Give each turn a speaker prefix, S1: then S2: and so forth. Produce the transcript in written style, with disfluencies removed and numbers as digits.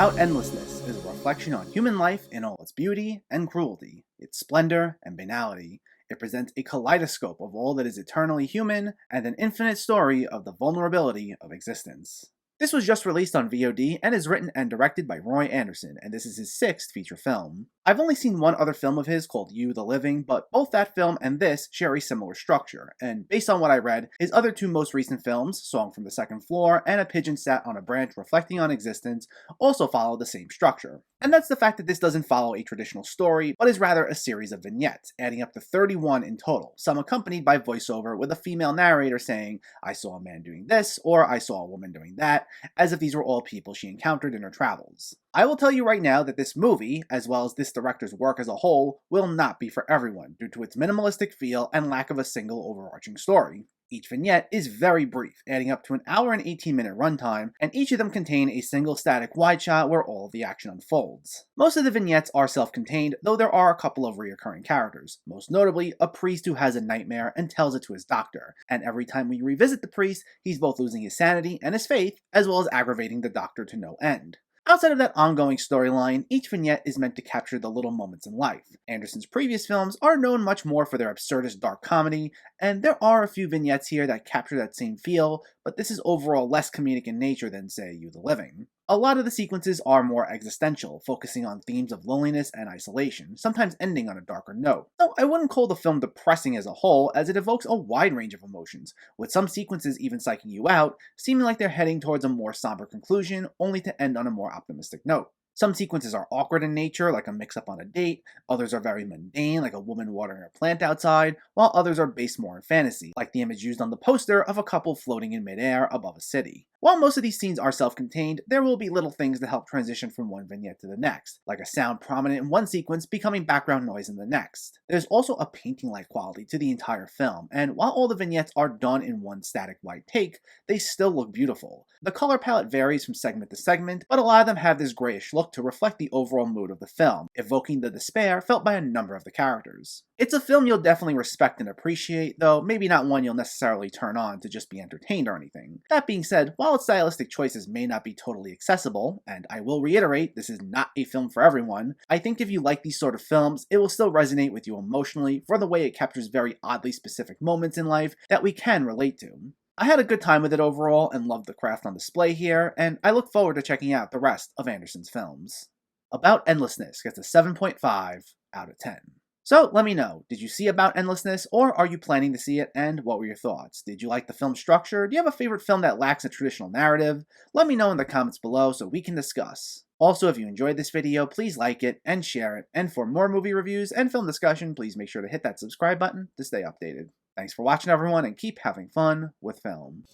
S1: About Endlessness is a reflection on human life in all its beauty and cruelty, its splendor and banality. It presents a kaleidoscope of all that is eternally human and an infinite story of the vulnerability of existence. This was just released on VOD and is written and directed by Roy Andersson, and this is his 6th feature film. I've only seen one other film of his called You the Living, but both that film and this share a similar structure, and based on what I read, his other two most recent films, Song from the Second Floor and A Pigeon Sat on a Branch Reflecting on Existence, also follow the same structure. And that's the fact that this doesn't follow a traditional story, but is rather a series of vignettes, adding up to 31 in total, some accompanied by voiceover with a female narrator saying, "I saw a man doing this," or "I saw a woman doing that," as if these were all people she encountered in her travels. I will tell you right now that this movie, as well as this director's work as a whole, will not be for everyone due to its minimalistic feel and lack of a single overarching story. Each vignette is very brief, adding up to an hour and 18-minute runtime, and each of them contain a single static wide shot where all of the action unfolds. Most of the vignettes are self-contained, though there are a couple of recurring characters, most notably a priest who has a nightmare and tells it to his doctor, and every time we revisit the priest, he's both losing his sanity and his faith, as well as aggravating the doctor to no end. Outside of that ongoing storyline, each vignette is meant to capture the little moments in life. Andersson's previous films are known much more for their absurdist dark comedy, and there are a few vignettes here that capture that same feel, but this is overall less comedic in nature than, say, You the Living. A lot of the sequences are more existential, focusing on themes of loneliness and isolation, sometimes ending on a darker note. Though I wouldn't call the film depressing as a whole, as it evokes a wide range of emotions, with some sequences even psyching you out, seeming like they're heading towards a more somber conclusion, only to end on a more optimistic note. Some sequences are awkward in nature, like a mix-up on a date, others are very mundane, like a woman watering a plant outside, while others are based more in fantasy, like the image used on the poster of a couple floating in midair above a city. While most of these scenes are self-contained, there will be little things that help transition from one vignette to the next, like a sound prominent in one sequence becoming background noise in the next. There's also a painting-like quality to the entire film, and while all the vignettes are done in one static white take, they still look beautiful. The color palette varies from segment to segment, but a lot of them have this grayish look to reflect the overall mood of the film, evoking the despair felt by a number of the characters. It's a film you'll definitely respect and appreciate, though maybe not one you'll necessarily turn on to just be entertained or anything. That being said, while its stylistic choices may not be totally accessible, and I will reiterate, this is not a film for everyone, I think if you like these sort of films, it will still resonate with you emotionally for the way it captures very oddly specific moments in life that we can relate to. I had a good time with it overall and loved the craft on display here, and I look forward to checking out the rest of Andersson's films. About Endlessness gets a 7.5 out of 10. So let me know, did you see About Endlessness, or are you planning to see it, and what were your thoughts? Did you like the film's structure? Do you have a favorite film that lacks a traditional narrative? Let me know in the comments below so we can discuss. Also, if you enjoyed this video, please like it and share it, and for more movie reviews and film discussion, please make sure to hit that subscribe button to stay updated. Thanks for watching everyone, and keep having fun with film.